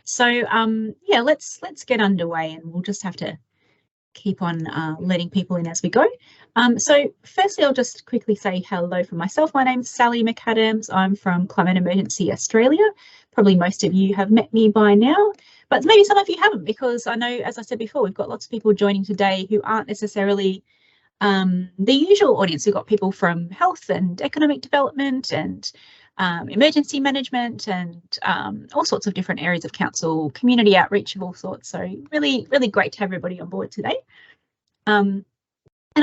So yeah, let's get underway, and we'll just have to keep on letting people in as we go. So firstly, I'll just quickly say hello for myself. My name's Sally McAdams. I'm from Climate Emergency Australia. Probably most of you have met me by now, but maybe some of you haven't, because I know, as I said before, we've got lots of people joining today who aren't necessarily the usual audience. We've got people from health and economic development and emergency management and all sorts of different areas of council, community outreach of all sorts. So really, really great to have everybody on board today. And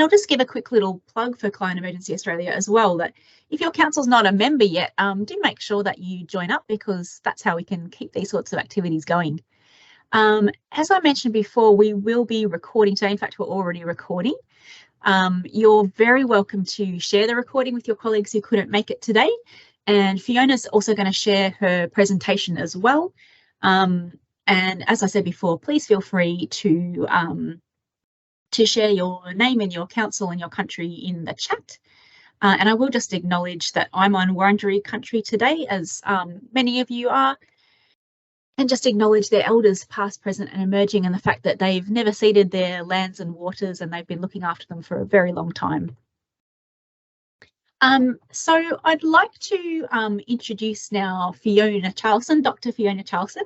I'll just give a quick little plug for Climate Emergency Australia as well, that if your council's not a member yet, do make sure that you join up, because that's how we can keep these sorts of activities going. As I mentioned before, we will be recording today. In fact, we're already recording. You're very welcome to share the recording with your colleagues who couldn't make it today. And Fiona's also going to share her presentation as well. And as I said before, please feel free to share your name and your council and your country in the chat. And I will just acknowledge that I'm on Wurundjeri country today, as many of you are, and just acknowledge their elders past, present and emerging, and the fact that they've never ceded their lands and waters, and they've been looking after them for a very long time. So I'd like to introduce now Fiona Charlson, Dr. Fiona Charlson.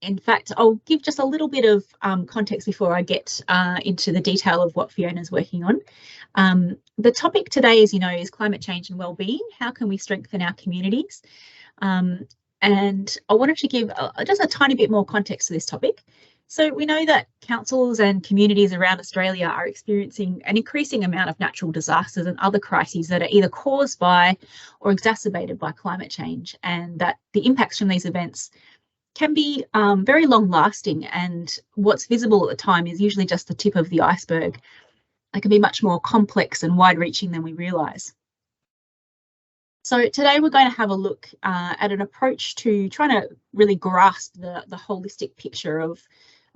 In fact, I'll give just a little bit of context before I get into the detail of what Fiona's working on. The topic today, as you know, is climate change and wellbeing. How can we strengthen our communities? And I wanted to give just a tiny bit more context to this topic. So we know that councils and communities around Australia are experiencing an increasing amount of natural disasters and other crises that are either caused by or exacerbated by climate change, and that the impacts from these events can be very long lasting, and what's visible at the time is usually just the tip of the iceberg. They can be much more complex and wide reaching than we realise. So today we're going to have a look at an approach to trying to really grasp the holistic picture of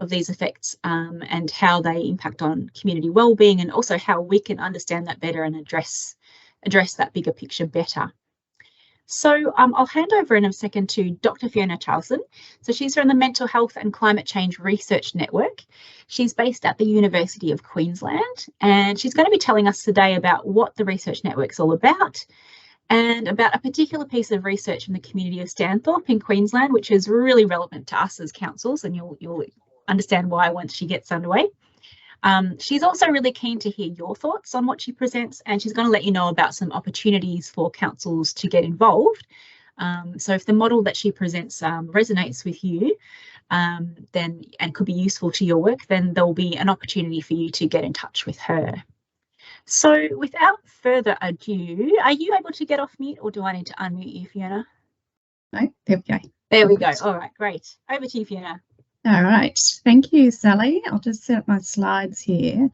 these effects and how they impact on community wellbeing, and also how we can understand that better and address that bigger picture better. So I'll hand over in a second to Dr. Fiona Charlson. So she's from the Mental Health and Climate Change Research Network. She's based at the University of Queensland, and she's going to be telling us today about what the research network's all about, and about a particular piece of research in the community of Stanthorpe in Queensland, which is really relevant to us as councils, and you'll understand why once she gets underway. She's also really keen to hear your thoughts on what she presents, and she's going to let you know about some opportunities for councils to get involved. So if the model that she presents resonates with you then and could be useful to your work, then there'll be an opportunity for you to get in touch with her. So without further ado, are you able to get off mute, or do I need to unmute you, Fiona? No, there we go. There we go. All right, great. Over to you, Fiona. All right. Thank you, Sally. I'll just set up my slides here.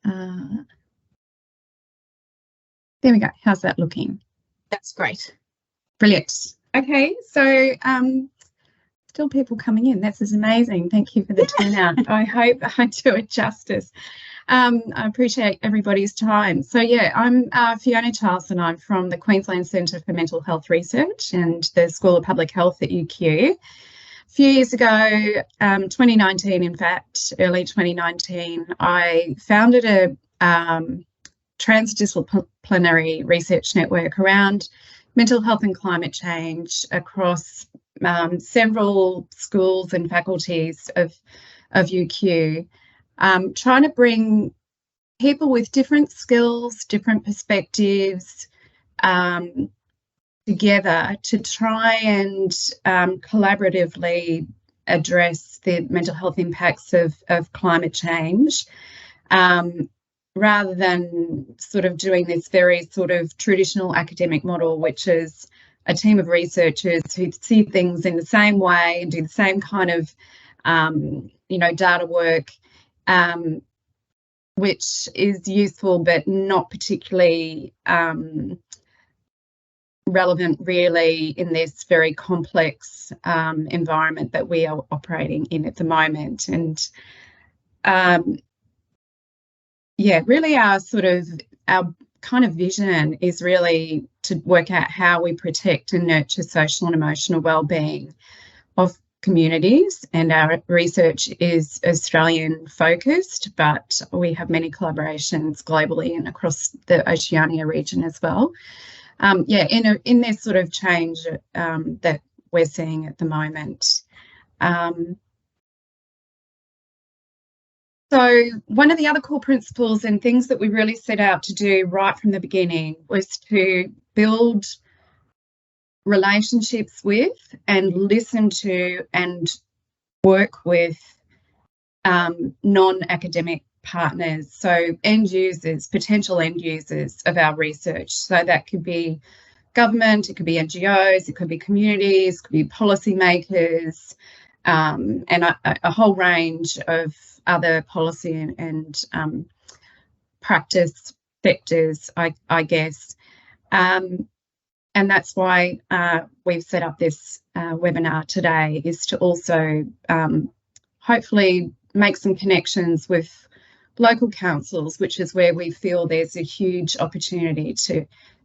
There we go. How's that looking? That's great. Brilliant. Okay, so still people coming in. This is amazing. Thank you for the turnout. I hope I do it justice. I appreciate everybody's time. So yeah, I'm Fiona Charlson. I'm from the Queensland Centre for Mental Health Research and the School of Public Health at UQ. A few years ago, 2019, in fact, early 2019, I founded a transdisciplinary research network around mental health and climate change across several schools and faculties of UQ, trying to bring people with different skills, different perspectives together to try and collaboratively address the mental health impacts of climate change, rather than sort of doing this very sort of traditional academic model, which is a team of researchers who see things in the same way and do the same kind of data work, which is useful but not particularly relevant really in this very complex environment that we are operating in at the moment. And yeah, really our kind of vision is really to work out how we protect and nurture social and emotional wellbeing communities, and our research is Australian focused, but we have many collaborations globally and across the Oceania region as well. Yeah, in this sort of change that we're seeing at the moment. So one of the other core principles and things that we really set out to do right from the beginning was to build relationships with and listen to and work with non-academic partners, so end users, potential end users of our research. So that could be government, it could be NGOs, it could be communities, it could be policymakers, and a whole range of other policy and practice sectors, I guess. And that's why we've set up this webinar today, is to also hopefully make some connections with local councils, which is where we feel there's a huge opportunity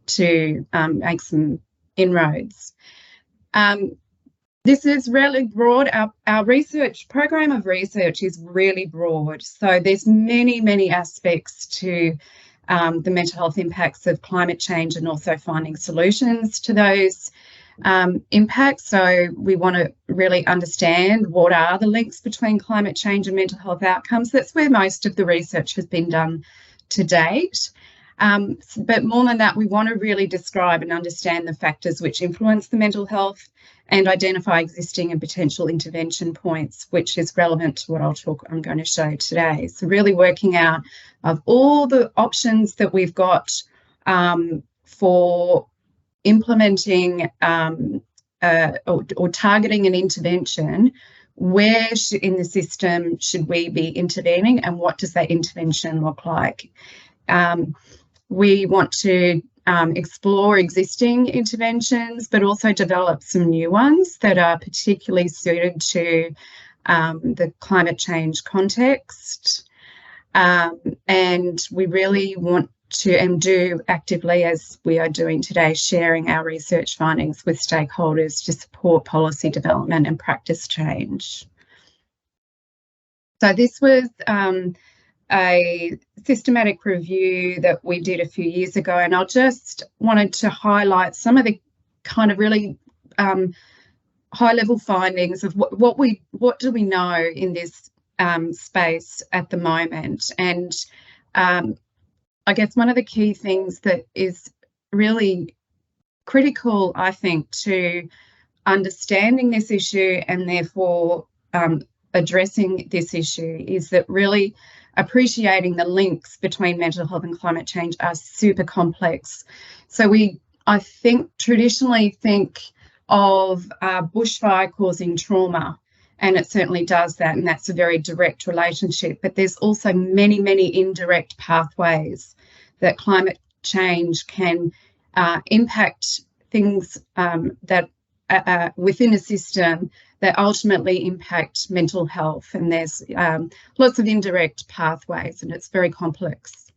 to make some inroads. This is really broad. Our research program of research is really broad. So there's many aspects to the mental health impacts of climate change, and also finding solutions to those impacts. So we want to really understand what are the links between climate change and mental health outcomes. That's where most of the research has been done to date. But more than that, we want to really describe and understand the factors which influence the mental health and identify existing and potential intervention points, which is relevant to what I'm going to show today. So really working out of all the options that we've got for implementing or targeting an intervention, where in the system should we be intervening, and what does that intervention look like? We want to explore existing interventions, but also develop some new ones that are particularly suited to the climate change context. And we really want to, and do actively, as we are doing today, sharing our research findings with stakeholders to support policy development and practice change. So this was a systematic review that we did a few years ago, and I just wanted to highlight some of the kind of really high-level findings of what do we know in this space at the moment. And I guess one of the key things that is really critical, I think, to understanding this issue and therefore addressing this issue is that really appreciating the links between mental health and climate change are super complex. So I think, traditionally think of bushfire causing trauma, and it certainly does that, and that's a very direct relationship. But there's also many indirect pathways that climate change can impact things that within a system that ultimately impact mental health, and there's lots of indirect pathways, and it's very complex.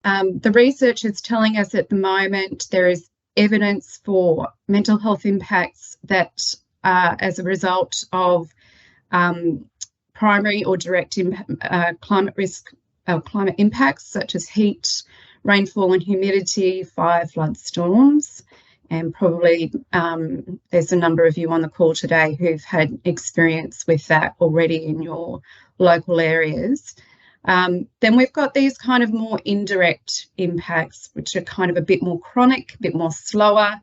The research is telling us at the moment there is evidence for mental health impacts that as a result of primary or direct climate impacts such as heat, rainfall and humidity, fire, flood, storms. And probably there's a number of you on the call today who've had experience with that already in your local areas. Then we've got these kind of more indirect impacts, which are kind of a bit more chronic, a bit more slower.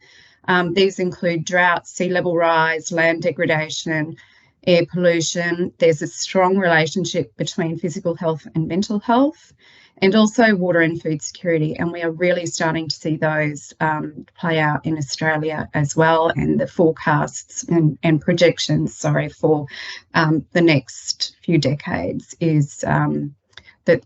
These include drought, sea level rise, land degradation, air pollution. There's a strong relationship between physical health and mental health, and also water and food security. And we are really starting to see those play out in Australia as well, and the forecasts and projections, for the next few decades is that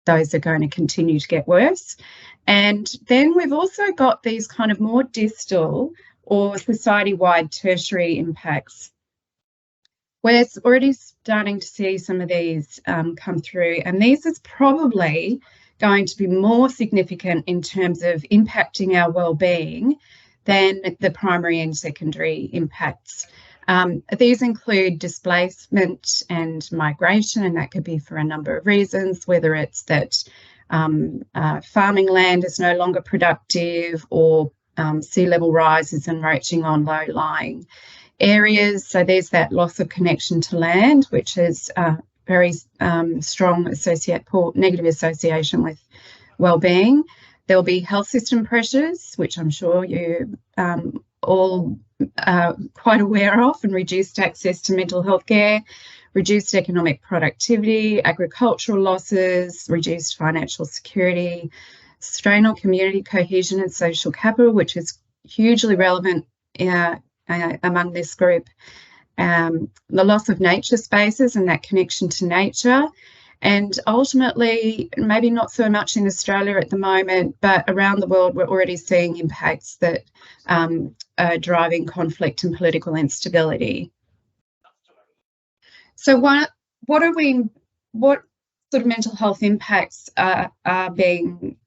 those are going to continue to get worse. And then we've also got these kind of more distal or society-wide tertiary impacts. We're already starting to see some of these come through, and these is probably going to be more significant in terms of impacting our well-being than the primary and secondary impacts. These include displacement and migration, and that could be for a number of reasons, whether it's that farming land is no longer productive, or sea level rise is encroaching on low-lying areas. So there's that loss of connection to land, which is very strong negative association with well-being. There'll be health system pressures, which I'm sure you all quite aware of, and reduced access to mental health care, reduced economic productivity, agricultural losses, reduced financial security, strain on community cohesion and social capital, which is hugely relevant among this group, the loss of nature spaces and that connection to nature. And ultimately, maybe not so much in Australia at the moment, but around the world, we're already seeing impacts that are driving conflict and political instability. So what sort of mental health impacts are being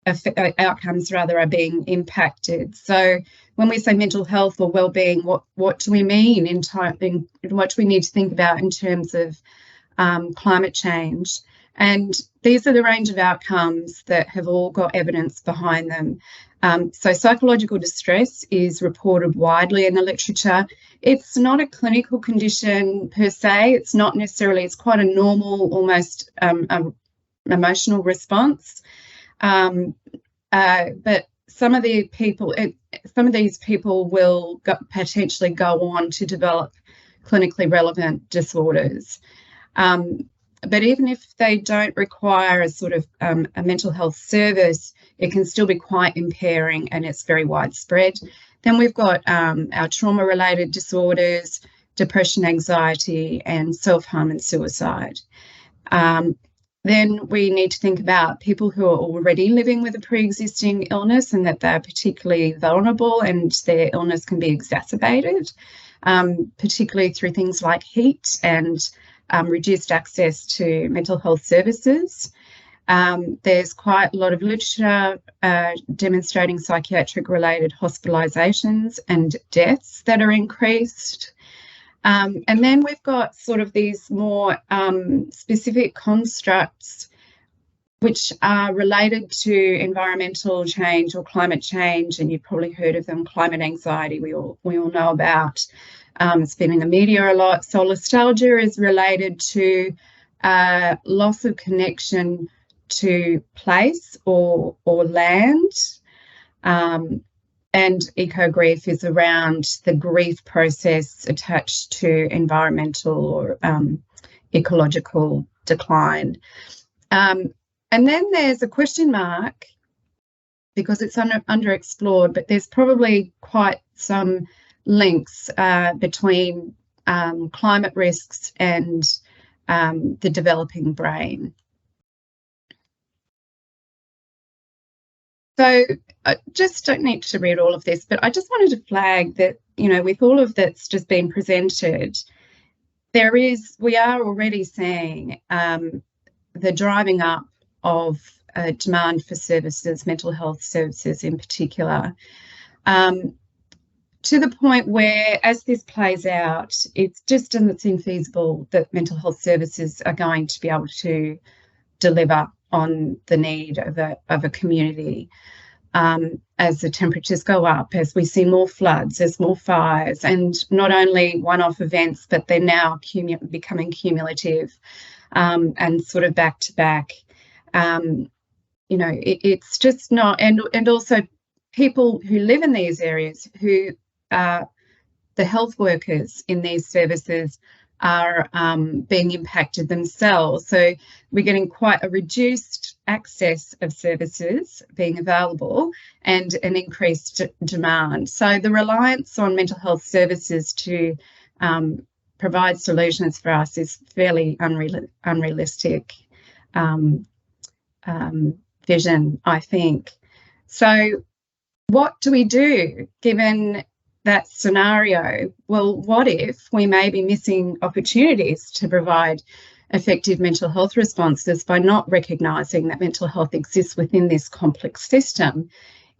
outcomes rather are being impacted? So when we say mental health or well-being, what do we mean what do we need to think about in terms of climate change? And these are the range of outcomes that have all got evidence behind them. So psychological distress is reported widely in the literature. It's not a clinical condition per se. It's not necessarily, it's quite a normal, almost emotional response. But some of these people will potentially go on to develop clinically relevant disorders. But even if they don't require a sort of a mental health service, it can still be quite impairing, and it's very widespread. Then we've got our trauma-related disorders, depression, anxiety, and self-harm and suicide. Then we need to think about people who are already living with a pre-existing illness and that they're particularly vulnerable and their illness can be exacerbated, particularly through things like heat and reduced access to mental health services. There's quite a lot of literature demonstrating psychiatric-related hospitalisations and deaths that are increased. And then we've got sort of these more specific constructs which are related to environmental change or climate change, and you've probably heard of them. Climate anxiety, we all know about. It's been in the media a lot. Solastalgia is related to loss of connection to place or land. And eco-grief is around the grief process attached to environmental or ecological decline. And then there's a question mark because it's underexplored, but there's probably quite some links between climate risks and the developing brain. So I just don't need to read all of this, but I just wanted to flag that, you know, with all of that's just been presented, we are already seeing the driving up of demand for services, mental health services in particular, to the point where, as this plays out, it's infeasible that mental health services are going to be able to deliver on the need of a community as the temperatures go up, as we see more floods, there's more fires, and not only one-off events, but they're now becoming cumulative and sort of back to back. You know, it's just not, and also people who live in these areas, who the health workers in these services are being impacted themselves. So we're getting quite a reduced access of services being available and an increased demand. So the reliance on mental health services to provide solutions for us is fairly unrealistic vision, I think. So what do we do given that scenario? Well, what if we may be missing opportunities to provide effective mental health responses by not recognising that mental health exists within this complex system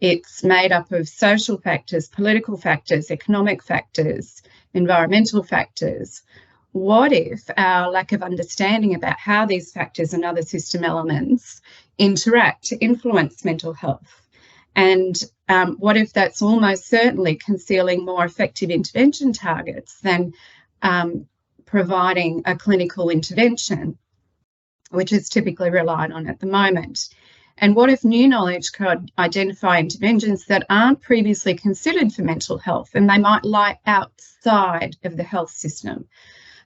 It's made up of social factors, political factors, economic factors, environmental factors. What if our lack of understanding about how these factors and other system elements interact to influence mental health? And what if that's almost certainly concealing more effective intervention targets than providing a clinical intervention, which is typically relied on at the moment? And what if new knowledge could identify interventions that aren't previously considered for mental health, and they might lie outside of the health system?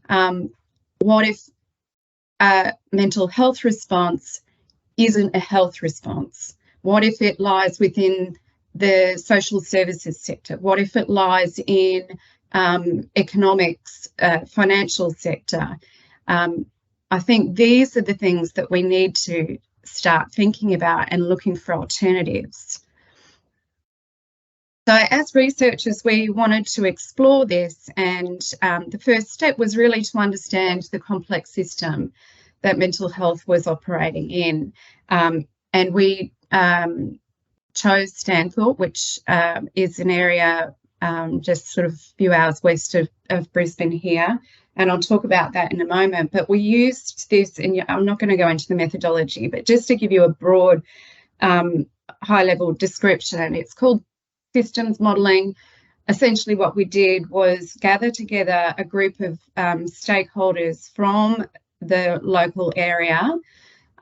What if a mental health response isn't a health response? What if it lies within the social services sector? What if it lies in economics, financial sector? I think these are the things that we need to start thinking about and looking for alternatives. So as researchers, we wanted to explore this, and the first step was really to understand the complex system that mental health was operating in. And we chose Stanthorpe, which is an area just sort of a few hours west of Brisbane here. And I'll talk about that in a moment. But we used this, and I'm not going to go into the methodology, but just to give you a broad high-level description, it's called systems modelling. Essentially what we did was gather together a group of stakeholders from the local area.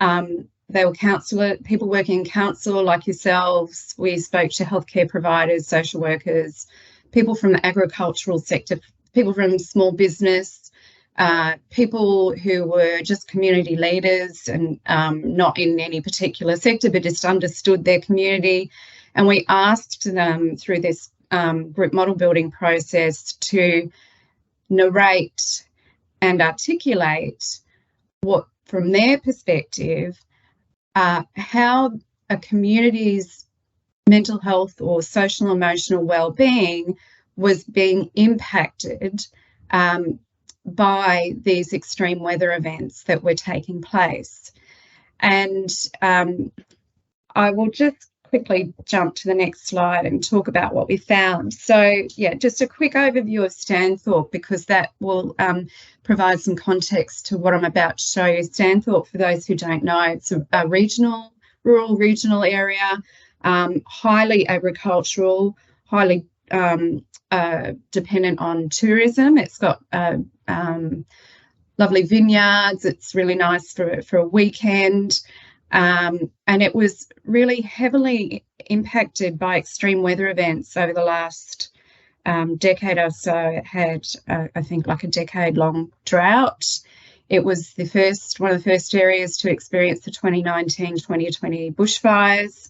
They were people working in council like yourselves. We spoke to healthcare providers, social workers, people from the agricultural sector, people from small business, people who were just community leaders and not in any particular sector, but just understood their community. And we asked them through this group model building process to narrate and articulate what, from their perspective, how a community's mental health or social emotional well-being was being impacted by these extreme weather events that were taking place. And I will just quickly jump to the next slide and talk about what we found. So yeah, just a quick overview of Stanthorpe, because that will provide some context to what I'm about to show you. Stanthorpe, for those who don't know, it's a rural regional area, highly agricultural, highly dependent on tourism. It's got lovely vineyards. It's really nice for a weekend. And it was really heavily impacted by extreme weather events over the last decade or so. It had, I think, like a decade-long drought. It was one of the first areas to experience the 2019-2020 bushfires.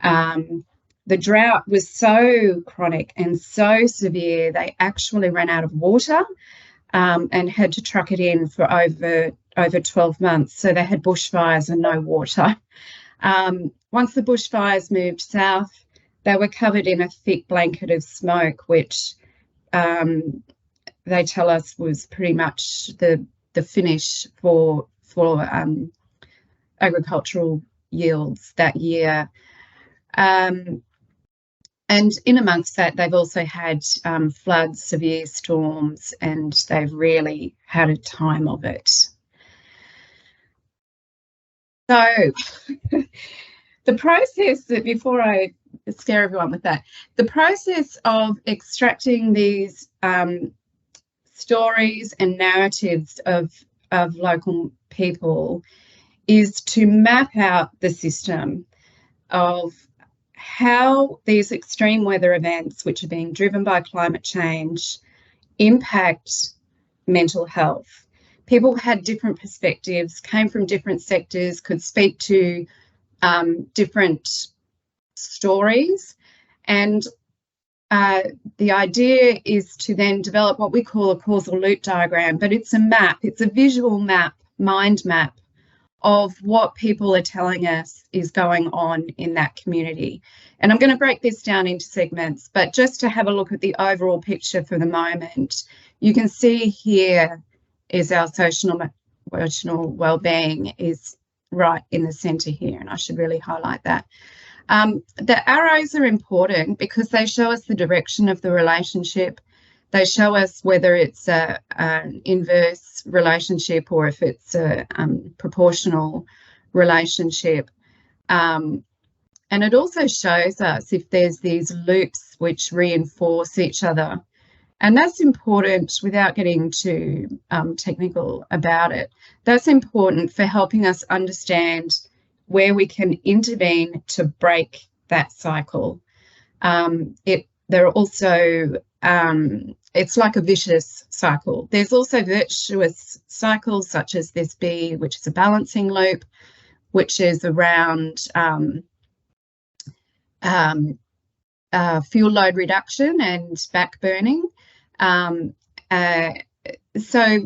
The drought was so chronic and so severe, they actually ran out of water and had to truck it in for over 12 months. So they had bushfires and no water. Once the bushfires moved south, they were covered in a thick blanket of smoke, which they tell us was pretty much the finish for agricultural yields that year. And in amongst that, they've also had floods, severe storms, and they've really had a time of it. So the process, before I scare everyone with that, the process of extracting these stories and narratives of local people is to map out the system of how these extreme weather events, which are being driven by climate change, impact mental health. People had different perspectives, came from different sectors, could speak to different stories. And the idea is to then develop what we call a causal loop diagram, but it's a map, it's a visual map, mind map of what people are telling us is going on in that community. And I'm going to break this down into segments, but just to have a look at the overall picture for the moment, you can see here is our social emotional well-being is right in the centre here, and I should really highlight that. The arrows are important because they show us the direction of the relationship. They show us whether it's an inverse relationship or if it's a proportional relationship. And it also shows us if there's these loops which reinforce each other. And that's important, without getting too technical about it. That's important for helping us understand where we can intervene to break that cycle. There are also, it's like a vicious cycle. There's also virtuous cycles such as this B, which is a balancing loop, which is around fuel load reduction and back burning. So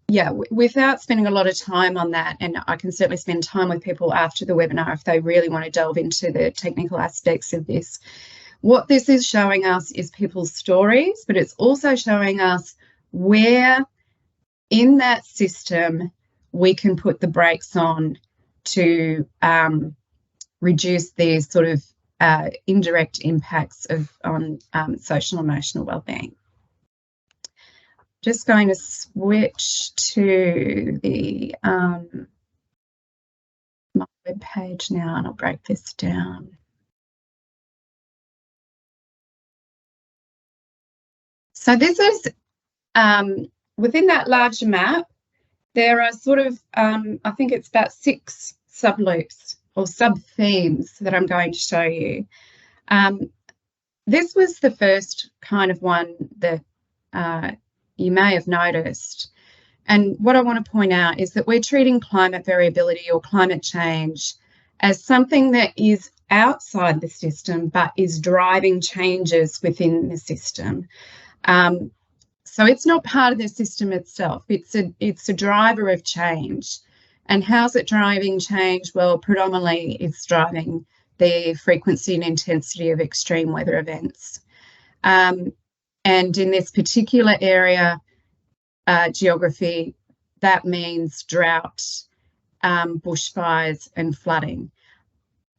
yeah, without spending a lot of time on that, and I can certainly spend time with people after the webinar if they really want to delve into the technical aspects of this. What this is showing us is people's stories, but it's also showing us where in that system we can put the brakes on to reduce these sort of indirect impacts on social and emotional wellbeing. Just going to switch to the my web page now, and I'll break this down. So this is within that larger map. There are sort of I think it's about 6 subloops or sub-themes that I'm going to show you. This was the first kind of one that you may have noticed. And what I want to point out is that we're treating climate variability or climate change as something that is outside the system but is driving changes within the system. So it's not part of the system itself. It's a driver of change. And how's it driving change? Well, predominantly it's driving the frequency and intensity of extreme weather events. And in this particular area, geography, that means drought, bushfires and flooding.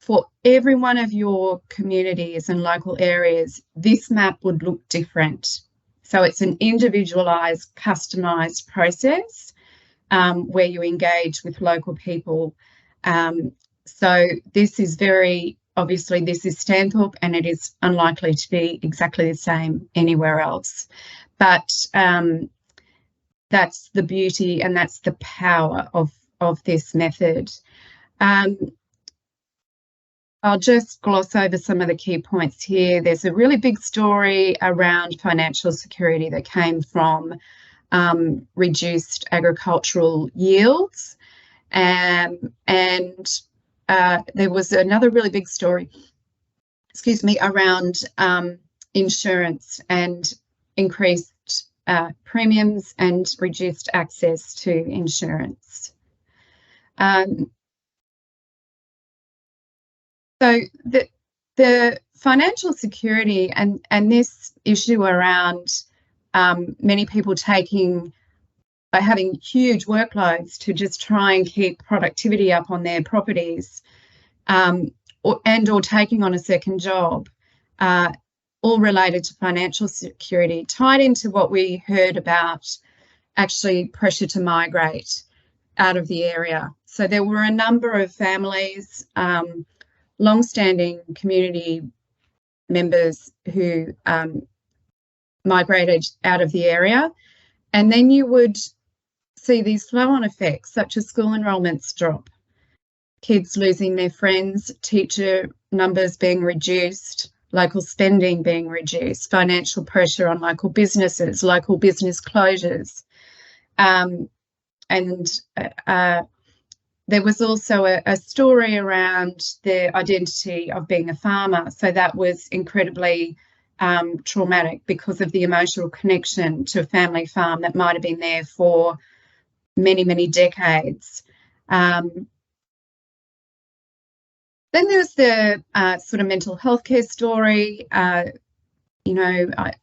For every one of your communities and local areas, this map would look different. So it's an individualised, customised process where you engage with local people. So this is very, obviously this is Stanthorpe, and it is unlikely to be exactly the same anywhere else. But that's the beauty and that's the power of this method. I'll just gloss over some of the key points here. There's a really big story around financial security that came from reduced agricultural yields. And there was another really big story, excuse me, around insurance and increased premiums and reduced access to insurance. So the financial security and this issue around many people having huge workloads to just try and keep productivity up on their properties, or taking on a second job, all related to financial security, tied into what we heard about actually pressure to migrate out of the area. So there were a number of families, long-standing community members who migrated out of the area, and then you would see these flow-on effects such as school enrolments drop, kids losing their friends, teacher numbers being reduced, local spending being reduced, financial pressure on local businesses, local business closures. There was also a story around the identity of being a farmer. So that was incredibly traumatic because of the emotional connection to a family farm that might have been there for many, many decades. Then there's the sort of mental health care story.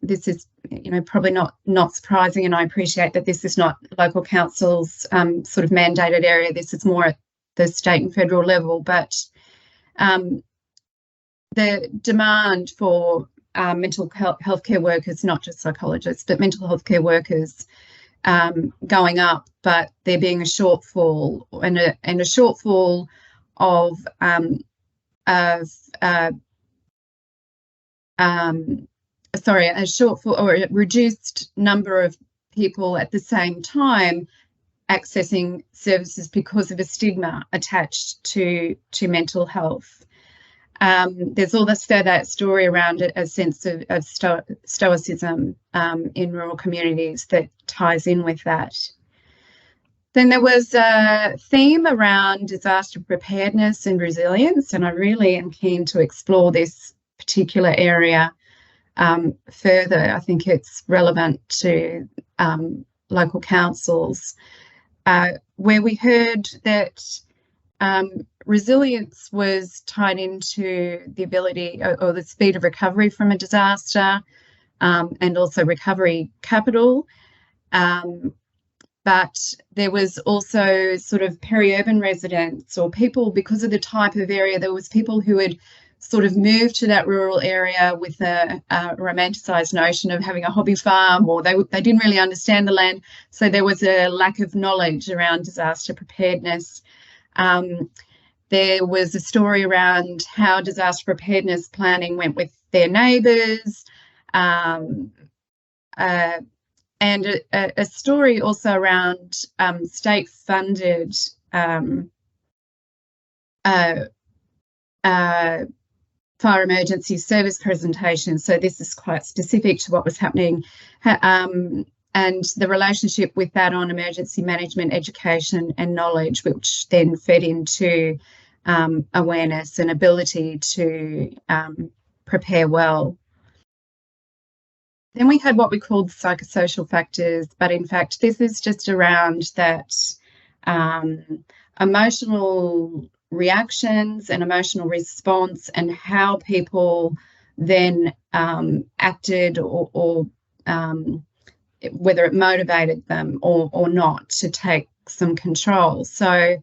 This is, probably not surprising, and I appreciate that this is not local council's sort of mandated area. This is more at the state and federal level, but the demand for mental health care workers, not just psychologists, but mental health care workers going up, but there being a shortfall and a shortfall of a shortfall or a reduced number of people at the same time accessing services because of a stigma attached to mental health. There's also that story around it, a sense of stoicism in rural communities that ties in with that. Then there was a theme around disaster preparedness and resilience, and I really am keen to explore this particular area further. I think it's relevant to local councils, where we heard that resilience was tied into the ability or the speed of recovery from a disaster, and also recovery capital. But there was also sort of peri-urban residents or people, because of the type of area, there was people who had sort of moved to that rural area with a romanticised notion of having a hobby farm, or they didn't really understand the land. So there was a lack of knowledge around disaster preparedness. There was a story around how disaster preparedness planning went with their neighbours, and a story also around state-funded fire emergency service presentations. So this is quite specific to what was happening, and the relationship with that on emergency management, education and knowledge, which then fed into awareness and ability to prepare well. Then we had what we called psychosocial factors, but in fact this is just around that emotional reactions and emotional response, and how people then acted or whether it motivated them or not to take some control. So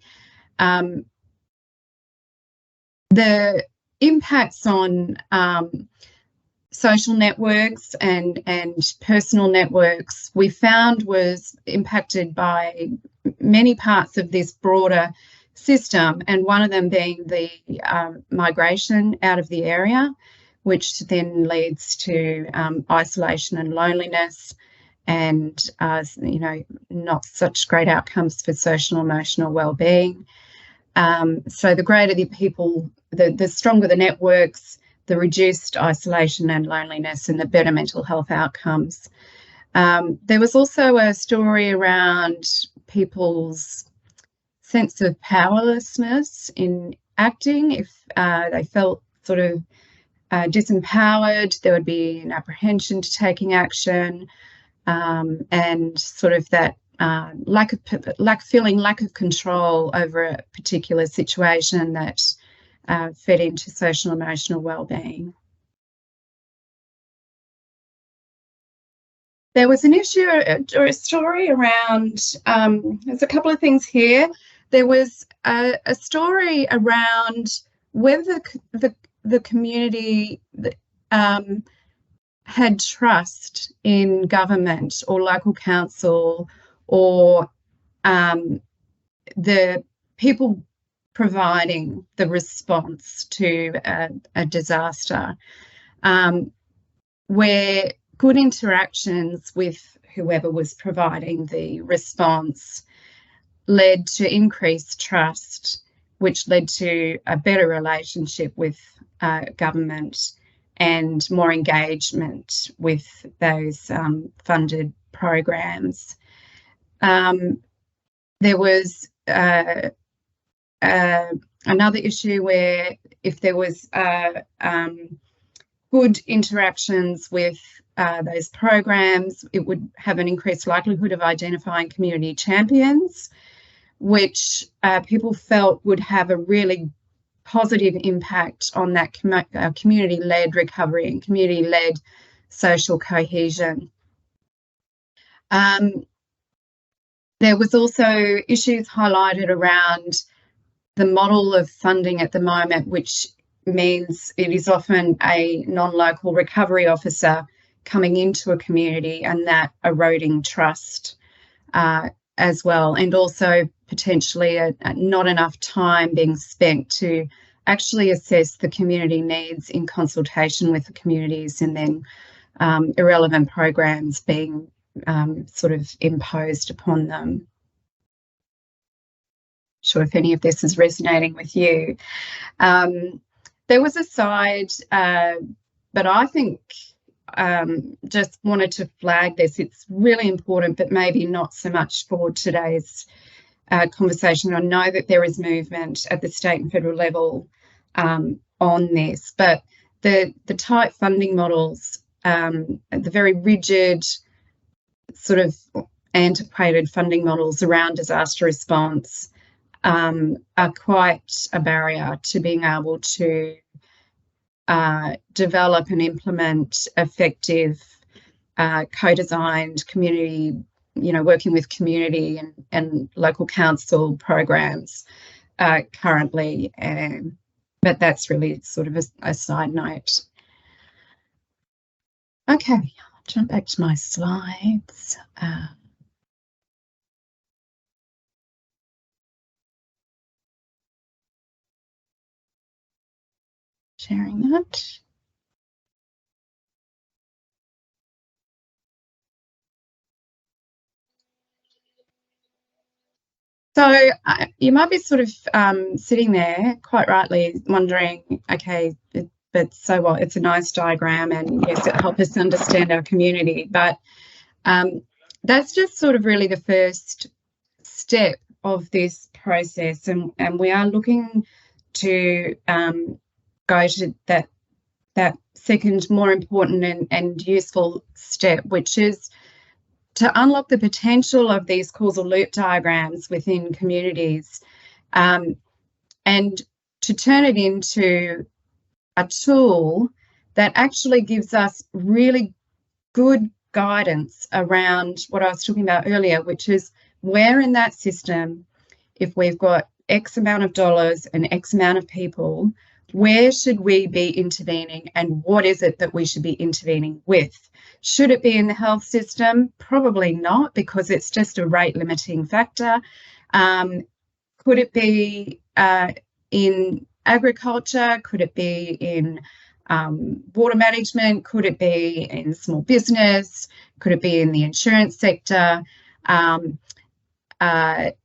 the impacts on social networks and personal networks we found was impacted by many parts of this broader system, and one of them being the migration out of the area, which then leads to isolation and loneliness, and not such great outcomes for social and emotional well-being. So the greater the people, the stronger the networks, the reduced isolation and loneliness, and the better mental health outcomes. There was also a story around people's sense of powerlessness in acting. If they felt sort of disempowered, there would be an apprehension to taking action, and sort of that lack of control over a particular situation that fed into social and emotional well-being. There was an issue or a story around, there's a couple of things here. There was a story around whether the community had trust in government or local council, or the people providing the response to a disaster, where good interactions with whoever was providing the response led to increased trust, which led to a better relationship with government and more engagement with those funded programs. There was another issue where if there was good interactions with those programs, it would have an increased likelihood of identifying community champions, which people felt would have a really positive impact on that community-led recovery and community-led social cohesion. There was also issues highlighted around the model of funding at the moment, which means it is often a non-local recovery officer coming into a community and that eroding trust as well, and also potentially not enough time being spent to actually assess the community needs in consultation with the communities, and then irrelevant programs being sort of imposed upon them. Sure if any of this is resonating with you. There was a side, but I think just wanted to flag this. It's really important, but maybe not so much for today's conversation. I know that there is movement at the state and federal level on this, but the tight funding models, the very rigid, sort of antiquated funding models around disaster response are quite a barrier to being able to develop and implement effective co-designed community, working with community and local council programs currently. But that's really sort of a side note. Okay, I'll jump back to my slides. Sharing that. So you might be sort of sitting there quite rightly wondering, okay, but so what? It's a nice diagram, and yes, it helps us understand our community, but that's just sort of really the first step of this process, and we are looking to go to that second more important and useful step, which is to unlock the potential of these causal loop diagrams within communities, and to turn it into a tool that actually gives us really good guidance around what I was talking about earlier, which is where in that system, if we've got X amount of dollars and X amount of people, where should we be intervening, and what is it that we should be intervening with? Should it be in the health system? Probably not, because it's just a rate limiting factor. Could it be in agriculture? Could it be in water management? Could it be in small business? Could it be in the insurance sector? And that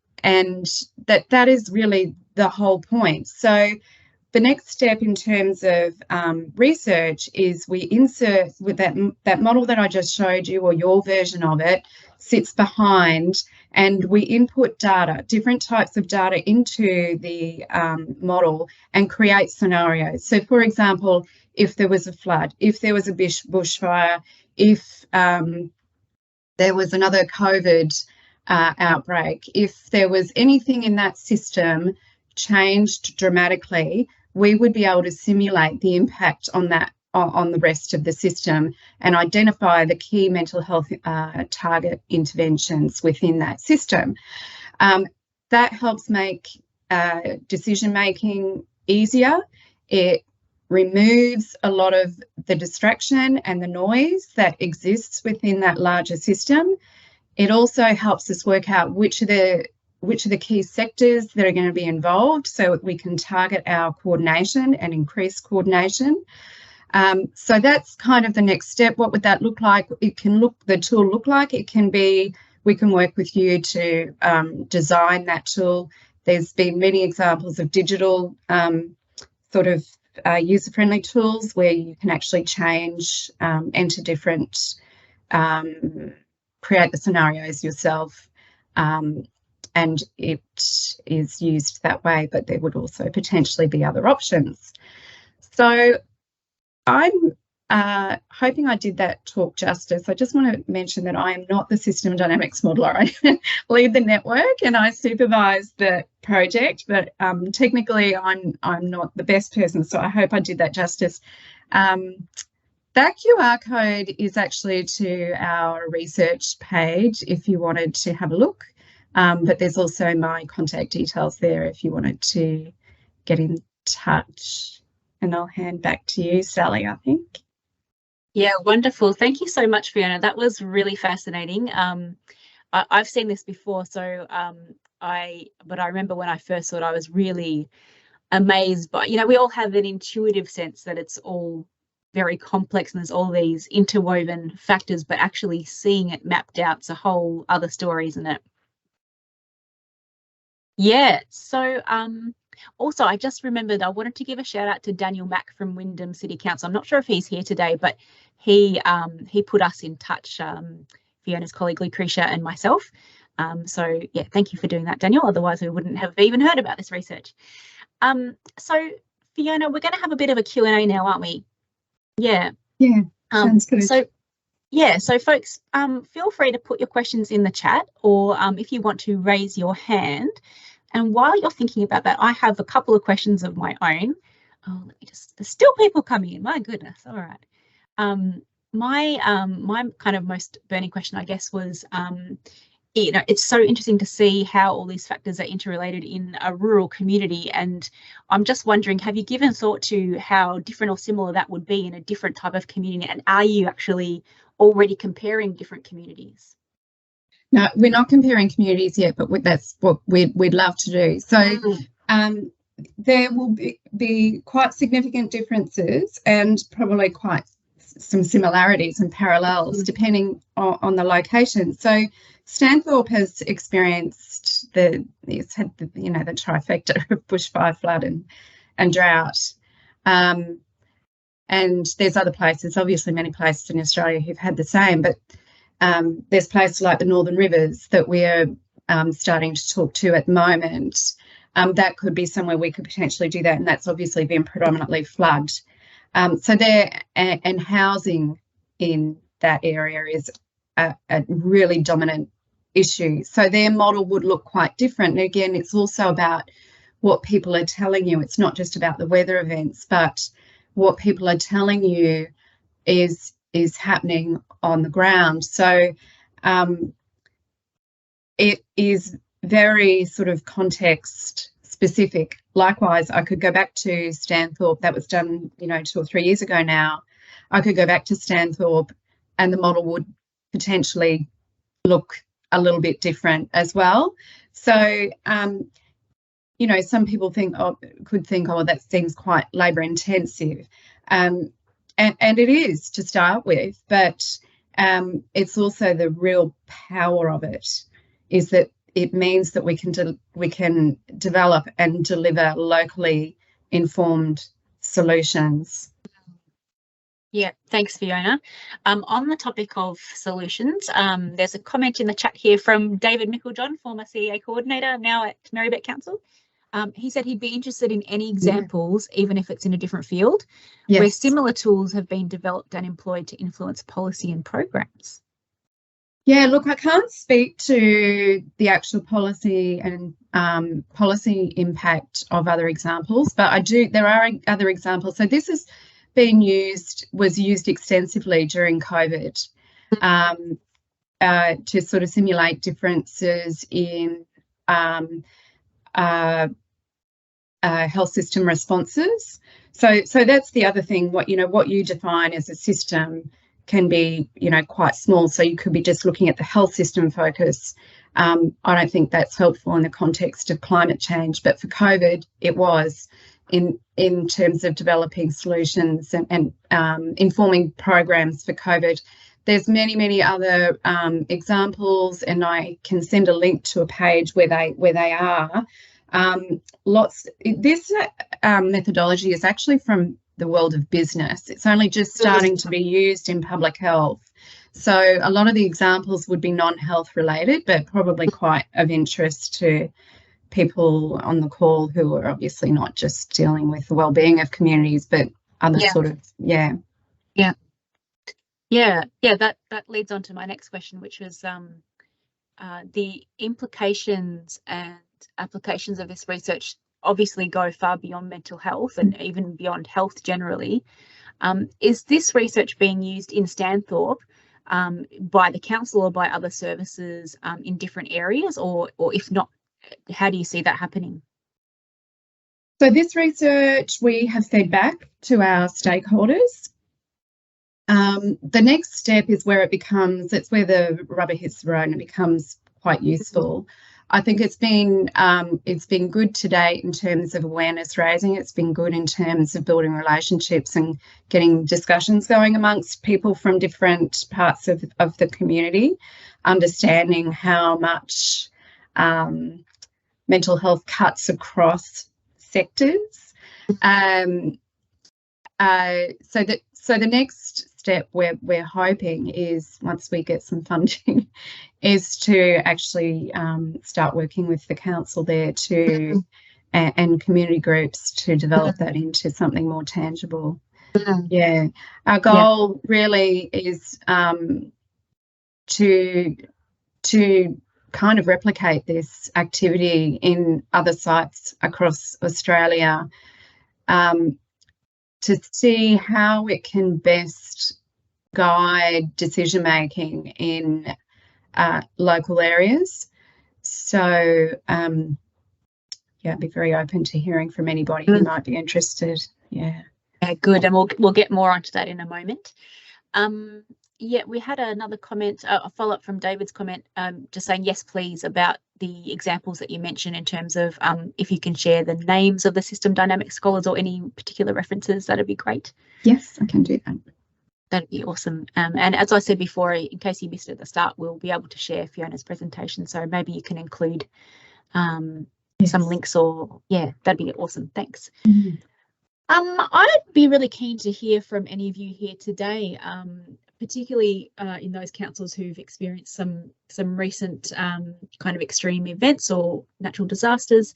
is really the whole point. So the next step in terms of research is we insert with that model that I just showed you, or your version of it, sits behind, and we input data, different types of data into the model, and create scenarios. So, for example, if there was a flood, if there was a bushfire, if there was another COVID outbreak, if there was anything in that system changed dramatically, we would be able to simulate the impact on that on the rest of the system and identify the key mental health target interventions within that system. That helps make decision making easier. It removes a lot of the distraction and the noise that exists within that larger system. It also helps us work out which are the key sectors that are going to be involved, so we can target our coordination and increase coordination. So that's kind of the next step. What would that look like? The tool look like? It can be, we can work with you to design that tool. There's been many examples of digital sort of user-friendly tools where you can actually change, enter different, create the scenarios yourself. And it is used that way, but there would also potentially be other options. So I'm hoping I did that talk justice. I just want to mention that I am not the system dynamics modeler. I lead the network and I supervise the project, but technically I'm not the best person, so I hope I did that justice. That QR code is actually to our research page if you wanted to have a look. But there's also my contact details there if you wanted to get in touch. and I'll hand back to you, Sally, I think. Yeah, wonderful. Thank you so much, Fiona. That was really fascinating. I've seen this before, so but I remember when I first saw it, I was really amazed by, we all have an intuitive sense that it's all very complex and there's all these interwoven factors, but actually seeing it mapped out, it's a whole other story, isn't it? Yeah, so also I just remembered I wanted to give a shout out to Daniel Mack from Wyndham City Council. I'm not sure if he's here today, but he put us in touch, Fiona's colleague Lucretia and myself. So yeah, thank you for doing that, Daniel. Otherwise we wouldn't have even heard about this research. So Fiona, we're going to have a bit of a Q&A now, aren't we? Yeah. Yeah, sounds good. So yeah, so folks, feel free to put your questions in the chat, or if you want to raise your hand. And while you're thinking about that, I have a couple of questions of my own. Oh, let me just, there's still people coming in, my goodness. All right. My kind of most burning question, I guess, was, it's so interesting to see how all these factors are interrelated in a rural community. And I'm just wondering, have you given thought to how different or similar that would be in a different type of community? And are you actually already comparing different communities? No, we're not comparing communities yet, but that's what we'd love to do. So there will be quite significant differences and probably quite some similarities and parallels depending on the location. So Stanthorpe has experienced it's had the trifecta of bushfire, flood and drought. And there's other places, obviously many places in Australia who've had the same, but there's places like the Northern Rivers that we're starting to talk to at the moment. That could be somewhere we could potentially do that, and that's obviously been predominantly flood. So and housing in that area is a really dominant issue. So their model would look quite different. And again, it's also about what people are telling you. It's not just about the weather events, but what people are telling you is happening on the ground. So it is very sort of context specific. Likewise, I could go back to Stanthorpe. That was done 2 or 3 years ago now. I could go back to Stanthorpe and the model would potentially look a little bit different as well. So some people could think, oh, that seems quite labour intensive. And it is to start with, but it's also the real power of it is that it means that we can develop and deliver locally informed solutions. Yeah, thanks, Fiona. On the topic of solutions, there's a comment in the chat here from David Micklejohn, former CEA coordinator, now at Marybeck Council. He said he'd be interested in any examples, even if it's in a different field, where similar tools have been developed and employed to influence policy and programs. Yeah, look, I can't speak to the actual policy and policy impact of other examples, but there are other examples. So this has was used extensively during COVID to sort of simulate differences in health system responses. So that's the other thing. What you define as a system can be quite small. So you could be just looking at the health system focus. I don't think that's helpful in the context of climate change, but for COVID it was in terms of developing solutions and informing programs for COVID. There's many other examples, and I can send a link to a page where they are. This methodology is actually from the world of business. It's only just starting to be used in public health. So a lot of the examples would be non-health related, but probably quite of interest to people on the call who are obviously not just dealing with the well-being of communities, but other sort of, that leads on to my next question, which was the implications and applications of this research obviously go far beyond mental health and even beyond health generally. Is this research being used in Stanthorpe by the council or by other services in different areas, or if not, how do you see that happening? So this research we have fed back to our stakeholders. The next step is where it's where the rubber hits the road and it becomes quite useful. I think it's been good to date in terms of awareness raising. It's been good in terms of building relationships and getting discussions going amongst people from different parts of the community, understanding how much mental health cuts across sectors. So the next step we're hoping is, once we get some funding, is to actually start working with the council there to and community groups to develop that into something more tangible. Yeah, our goal really is to kind of replicate this activity in other sites across Australia, to see how it can best guide decision making in local areas. So yeah, I'd be very open to hearing from anybody who might be interested. Yeah, good, and we'll get more onto that in a moment. Yeah, we had another comment, a follow-up from David's comment, just saying yes please about the examples that you mentioned in terms of if you can share the names of the system dynamic scholars or any particular references, that'd be great. Yes, I can do that. That'd be awesome. And as I said before, in case you missed it at the start, we'll be able to share Fiona's presentation, so maybe you can include some links, or yeah, that'd be awesome. Thanks. I'd be really keen to hear from any of you here today, particularly in those councils who've experienced some recent kind of extreme events or natural disasters,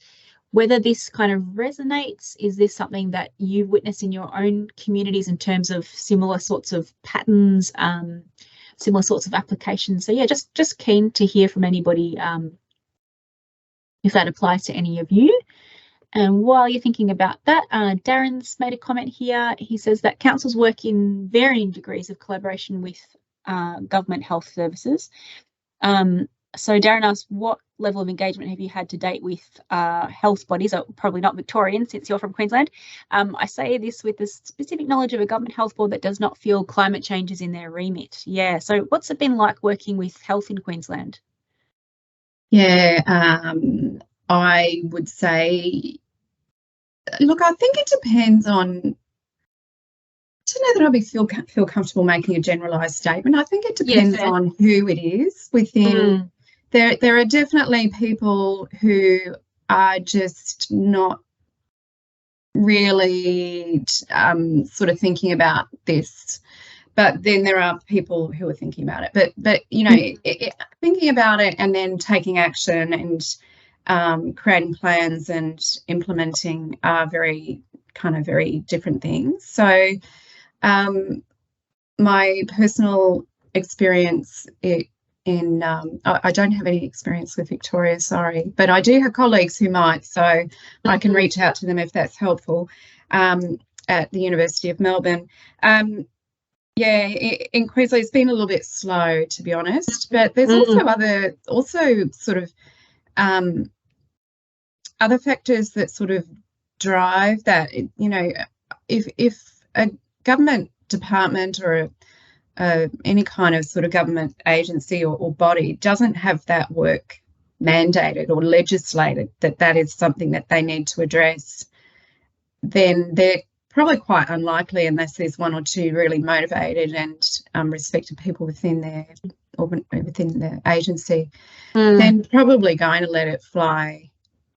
whether this kind of resonates. Is this something that you've witnessed in your own communities in terms of similar sorts of patterns, similar sorts of applications? So yeah, just keen to hear from anybody if that applies to any of you. And while you're thinking about that, Darren's made a comment here. He says that councils work in varying degrees of collaboration with government health services. So Darren asks, what level of engagement have you had to date with health bodies? Probably not Victorian, since you're from Queensland. I say this with the specific knowledge of a government health board that does not feel climate change is in their remit. Yeah, so what's it been like working with health in Queensland? Yeah, I would say, look, I think it depends on, I don't know that I feel comfortable making a generalised statement. I think it depends on who it is within. There are definitely people who are just not really sort of thinking about this, but then there are people who are thinking about it. But you know, thinking about it and then taking action and creating plans and implementing are very different things. So my personal experience I don't have any experience with Victoria, sorry, but I do have colleagues who might, so I can reach out to them if that's helpful, at the University of Melbourne. Yeah, in Queensland it's been a little bit slow, to be honest, but there's also sort of other factors that sort of drive that. You know, if a government department or any kind of sort of government agency or body doesn't have that work mandated or legislated, that is something that they need to address, then they're probably quite unlikely, unless there's one or two really motivated and respected people within the agency, then probably going to let it fly.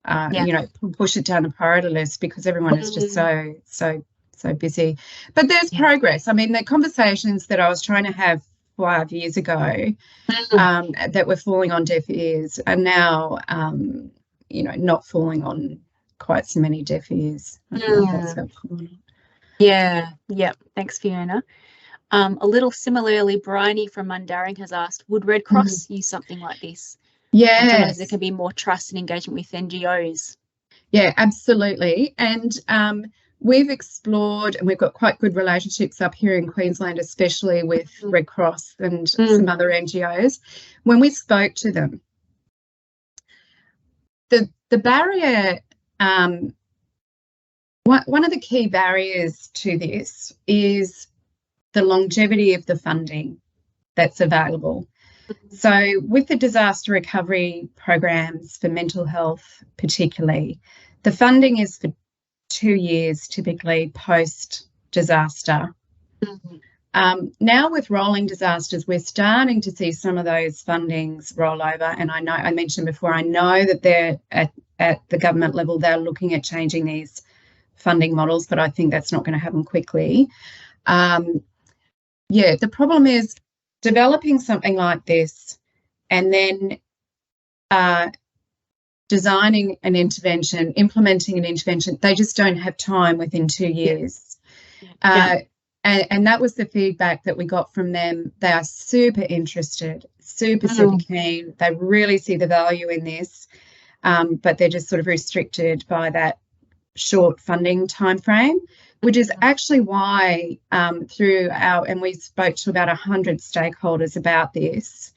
You know, push it down the priority list, because everyone is just so busy. But there's progress. I mean, the conversations that I was trying to have 5 years ago that were falling on deaf ears are now, you know, not falling on quite so many deaf ears. I don't know if that's helpful. Yeah. Thanks, Fiona. A little similarly, Bryony from Mundaring has asked, would Red Cross use something like this? Yeah, there can be more trust and engagement with NGOs. Yeah, absolutely. And we've explored, and we've got quite good relationships up here in Queensland, especially with Red Cross and some other NGOs. When we spoke to them, the barrier One of the key barriers to this is the longevity of the funding that's available. So with the disaster recovery programs for mental health particularly, the funding is for 2 years typically post-disaster. Now with rolling disasters, we're starting to see some of those fundings roll over, and I know I mentioned before, I know that they're at the government level, they're looking at changing these funding models, but I think that's not going to happen quickly. Yeah, the problem is developing something like this and then designing an intervention, implementing an intervention. They just don't have time within 2 years. And that was the feedback that we got from them. They are super interested, super keen. They really see the value in this, but they're just sort of restricted by that short funding timeframe, which is actually why and we spoke to about 100 stakeholders about this,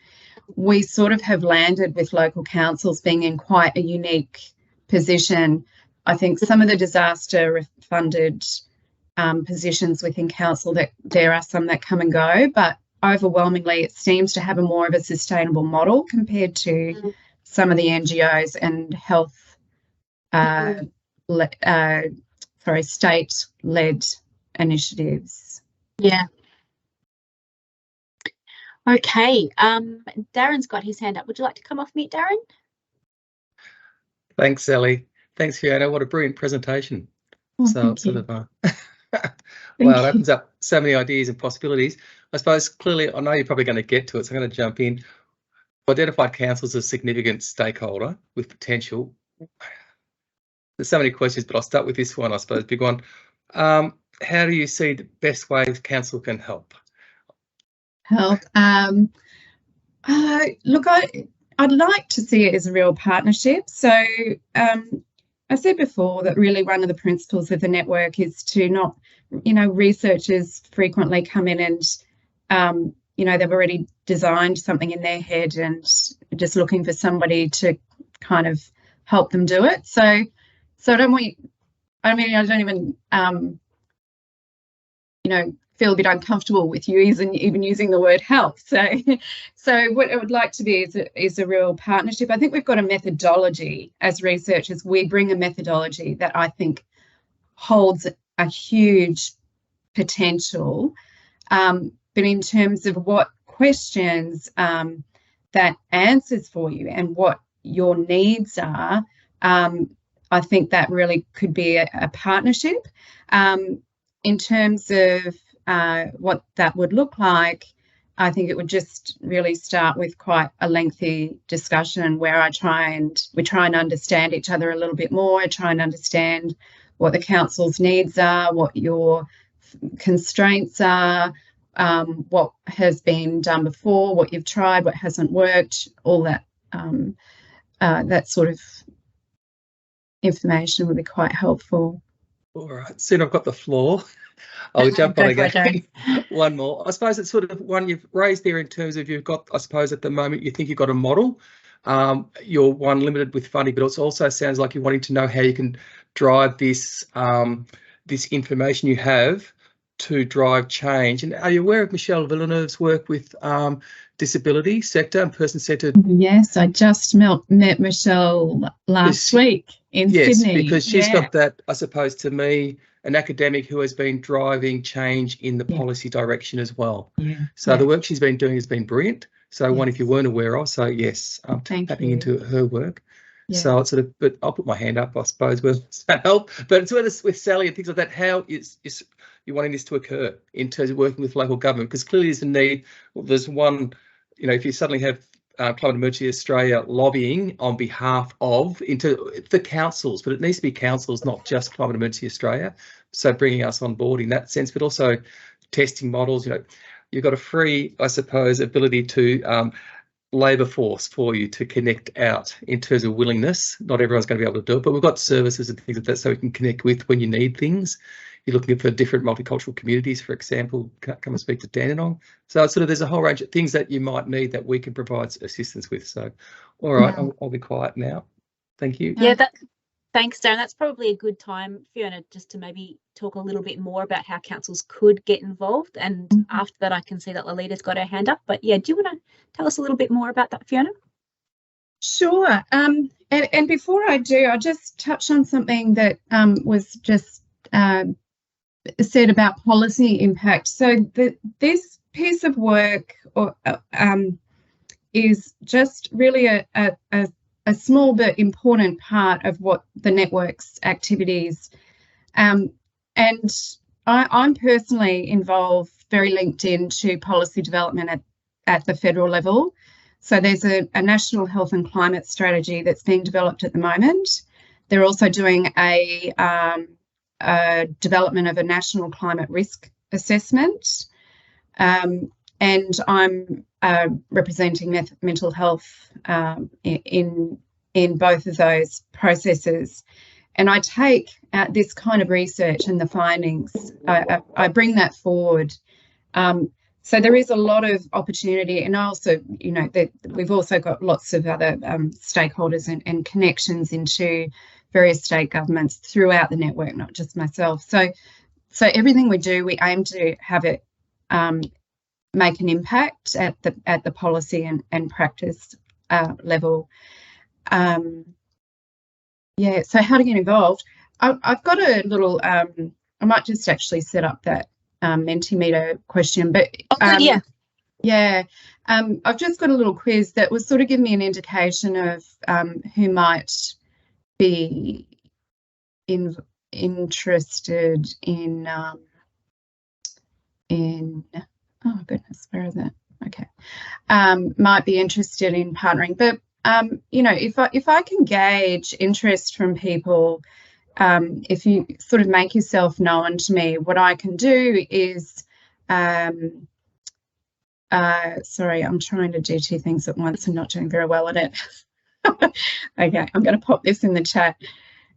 we sort of have landed with local councils being in quite a unique position. I think some of the disaster funded positions within council, that there are some that come and go, but overwhelmingly it seems to have a more of a sustainable model compared to some of the NGOs and health state-led initiatives. Yeah. Okay. Darren's got his hand up. Would you like to come off mute, Darren? Thanks, Sally. Thanks, Fiona. What a brilliant presentation. Wow, it opens up so many ideas and possibilities. I suppose clearly, I know you're probably going to get to it, so I'm going to jump in. Identified council as a significant stakeholder with potential. There's so many questions, but I'll start with this one, I suppose, big one. How do you see the best ways council can help? Look, I'd like to see it as a real partnership. So I said before that really one of the principles of the network is to not, researchers frequently come in and, they've already designed something in their head and just looking for somebody to kind of help them do it. So I don't even, feel a bit uncomfortable with you even using the word help. So what I would like to be is a real partnership. I think we've got a methodology as researchers. We bring a methodology that I think holds a huge potential, but in terms of what questions that answers for you and what your needs are, I think that really could be a partnership. In terms of what that would look like, I think it would just really start with quite a lengthy discussion where we try and understand each other a little bit more, try and understand what the council's needs are, what your constraints are, what has been done before, what you've tried, what hasn't worked, all that that sort of information would be quite helpful. All right, soon I've got the floor. I'll jump on again. One more. I suppose it's sort of one you've raised there in terms of you've got, I suppose at the moment you think you've got a model. You're one limited with funding, but it also sounds like you're wanting to know how you can drive this this information you have to drive change. And are you aware of Michelle Villeneuve's work with disability sector and person-centred? Yes, I just met Michelle last week in Sydney. Yes, because she's got that, I suppose, to me, an academic who has been driving change in the policy direction as well. So the work she's been doing has been brilliant. So one if you weren't aware of. So yes, I'm tapping into her work. So it's sort of, but I'll put my hand up, I suppose, with that help. But it's with Sally and things like that, how is you wanting this to occur in terms of working with local government? Because clearly there's a need. Well, there's one, if you suddenly have Climate Emergency Australia lobbying on behalf of into the councils, but it needs to be councils, not just Climate Emergency Australia. So bringing us on board in that sense, but also testing models. You've got a free, I suppose, ability to labour force for you to connect out in terms of willingness. Not everyone's going to be able to do it, but we've got services and things like that so we can connect with when you need things. You're looking for different multicultural communities, for example, come and speak to Dandenong. So sort of there's a whole range of things that you might need that we can provide assistance with. So, all right, I'll be quiet now. Thank you. Yeah, Thanks, Darren. That's probably a good time, Fiona, just to maybe talk a little bit more about how councils could get involved. And after that, I can see that Lolita's got her hand up. But yeah, do you want to tell us a little bit more about that, Fiona? Sure. And before I do, I'll just touch on something that was just said about policy impact. So this piece of work is just really a small but important part of what the network's activities. And I'm personally involved, very linked into policy development at the federal level. So there's a national health and climate strategy that's being developed at the moment. They're also doing a development of a national climate risk assessment. And I'm representing mental health in both of those processes. And I take this kind of research and the findings, I bring that forward. So there is a lot of opportunity, and also, you know, that we've also got lots of other stakeholders and connections into various state governments throughout the network, not just myself. So everything we do, we aim to have it make an impact at the policy and practice level. Yeah, so how to get involved? I've got a little, I might just actually set up that Mentimeter question, but yeah, I've just got a little quiz that was sort of giving me an indication of who might be interested in oh goodness, where is it? Okay, might be interested in partnering, but you know, if I can gauge interest from people, if you sort of make yourself known to me, what I can do is, sorry, I'm trying to do two things at once and not doing very well at it. Okay, I'm going to pop this in the chat.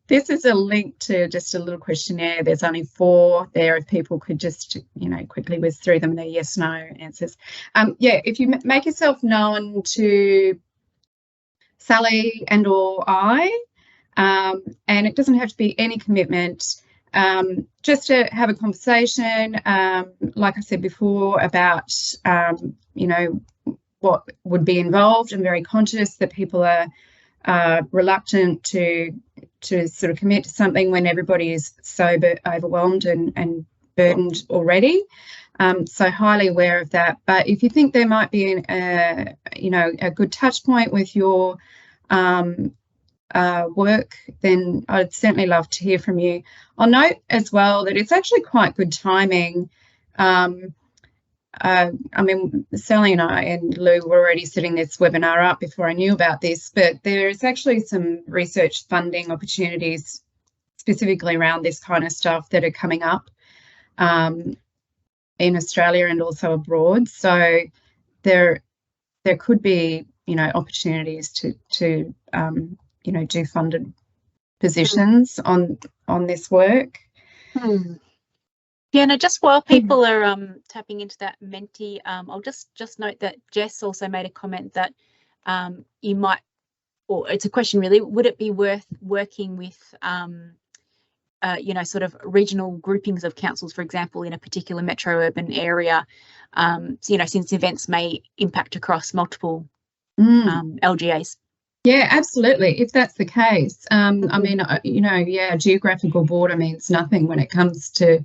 This is a link to just a little questionnaire. There's only 4 there. If people could just, you know, quickly whiz through them, they're yes, no answers. Yeah, if you make yourself known to Sally and or I, and it doesn't have to be any commitment, just to have a conversation, like I said before, about, you know, what would be involved. I'm very conscious that people are reluctant to sort of commit to something when everybody is so overwhelmed and burdened already. So highly aware of that. But if you think there might be you know, a good touch point with your work, then I'd certainly love to hear from you. I'll note as well that it's actually quite good timing. I mean, Sally and I and Lou were already setting this webinar up before I knew about this, but there's actually some research funding opportunities specifically around this kind of stuff that are coming up in Australia and also abroad. So there could be, you know, opportunities to you know, do funded positions on this work. Yeah, no, just while people are tapping into that Menti, I'll just note that Jess also made a comment that you might, or it's a question really, would it be worth working with you know, sort of regional groupings of councils, for example, in a particular metro urban area, so, you know, since events may impact across multiple LGAs? Yeah, absolutely. If that's the case, I mean, you know, yeah, geographical border means nothing when it comes to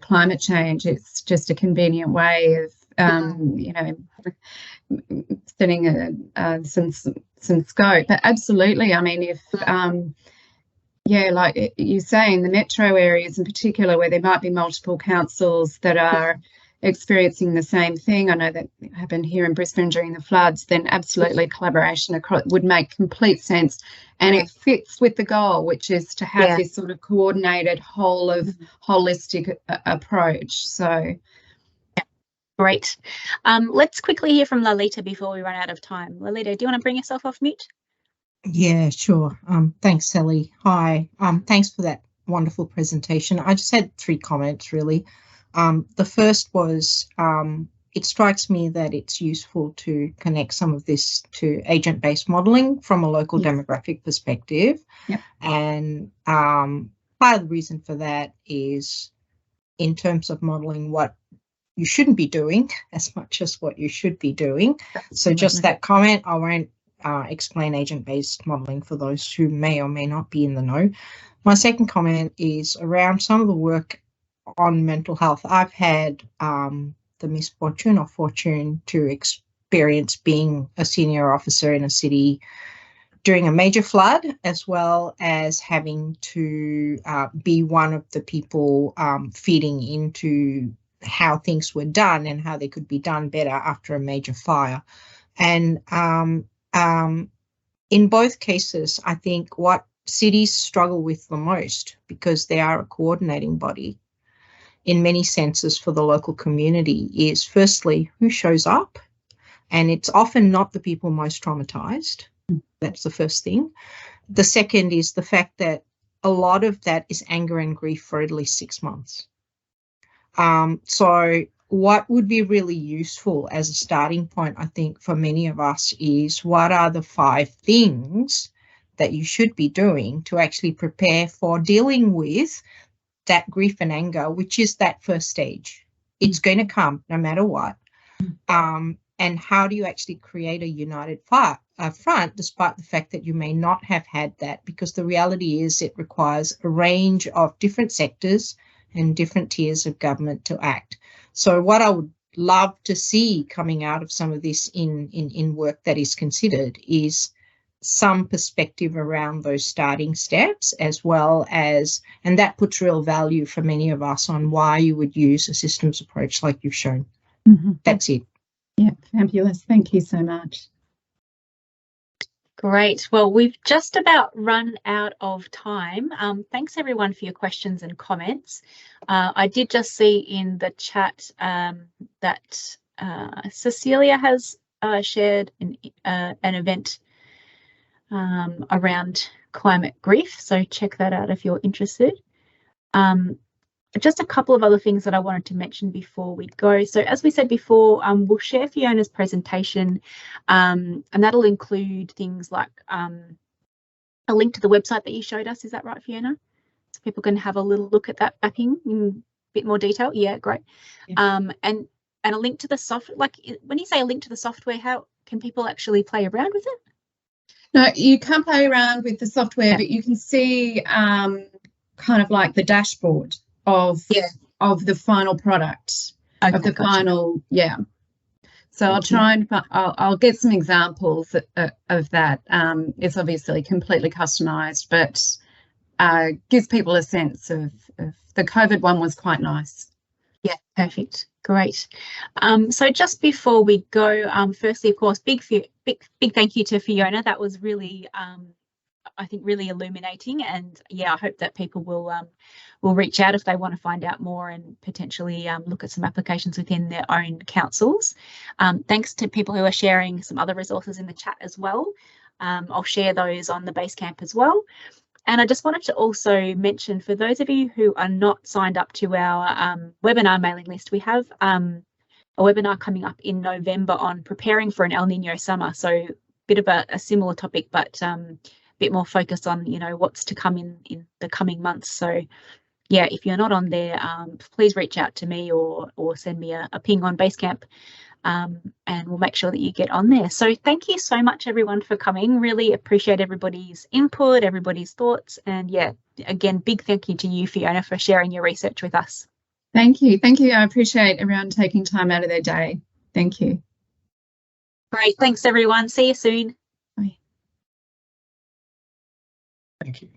climate change. It's just a convenient way of, you know, setting some scope. But absolutely, I mean, if yeah, like you say, in the metro areas in particular, where there might be multiple councils that are experiencing the same thing. I know that happened here in Brisbane during the floods. Then absolutely collaboration across would make complete sense, and it fits with the goal, which is to have this sort of coordinated holistic approach. So great. Let's quickly hear from Lolita before we run out of time. Lolita, do you want to bring yourself off mute? Yeah, sure. Thanks, Sally. Hi. Thanks for that wonderful presentation. I just had 3 comments really. The first was, it strikes me that it's useful to connect some of this to agent-based modelling from a local demographic perspective. Yep. And part of the reason for that is in terms of modelling what you shouldn't be doing as much as what you should be doing. So just that comment, I won't explain agent-based modelling for those who may or may not be in the know. My second comment is around some of the work on mental health. I've had the misfortune or fortune to experience being a senior officer in a city during a major flood, as well as having to be one of the people feeding into how things were done and how they could be done better after a major fire. And in both cases, I think what cities struggle with the most, because they are a coordinating body in many senses for the local community, is firstly, who shows up? And it's often not the people most traumatized. That's the first thing. The second is the fact that a lot of that is anger and grief for at least 6 months. So what would be really useful as a starting point, I think, for many of us is what are the 5 things that you should be doing to actually prepare for dealing with that grief and anger, which is that first stage. It's going to come no matter what. And how do you actually create a united front, despite the fact that you may not have had that? Because the reality is it requires a range of different sectors and different tiers of government to act. So what I would love to see coming out of some of this in work that is considered is some perspective around those starting steps, as well as, and that puts real value for many of us on why you would use a systems approach like you've shown. That's it. Yeah, fabulous. Thank you so much. Great. Well, we've just about run out of time. Thanks everyone for your questions and comments. I did just see in the chat that Cecilia has shared an event around climate grief, so check that out if you're interested. Just a couple of other things that I wanted to mention before we go. So as we said before, we'll share Fiona's presentation, and that'll include things like a link to the website that you showed us. Is that right, Fiona? So people can have a little look at that mapping in a bit more detail. Yeah, great. Yeah. And a link to the software. Like when you say a link to the software, how can people actually play around with it? No, you can't play around with the software, but you can see kind of like the dashboard of the final product, of the final, So I'll try and I'll get some examples of that. It's obviously completely customized, but gives people a sense of the COVID one was quite nice. Yeah, perfect. Great. So just before we go, firstly, of course, big thank you to Fiona. That was really, I think, really illuminating, and yeah, I hope that people will reach out if they want to find out more and potentially look at some applications within their own councils. Thanks to people who are sharing some other resources in the chat as well. I'll share those on the Basecamp as well. And I just wanted to also mention, for those of you who are not signed up to our webinar mailing list, we have a webinar coming up in November on preparing for an El Nino summer. So a bit of a similar topic, but bit more focused on, you know, what's to come in the coming months. So yeah, if you're not on there, please reach out to me or send me a ping on Basecamp, and we'll make sure that you get on there. So thank you so much everyone for coming. Really appreciate everybody's input, everybody's thoughts, and yeah, again, big thank you to you, Fiona, for sharing your research with us. Thank you. Thank you. I appreciate everyone taking time out of their day. Thank you. Great. Thanks everyone. See you soon. Bye. Thank you.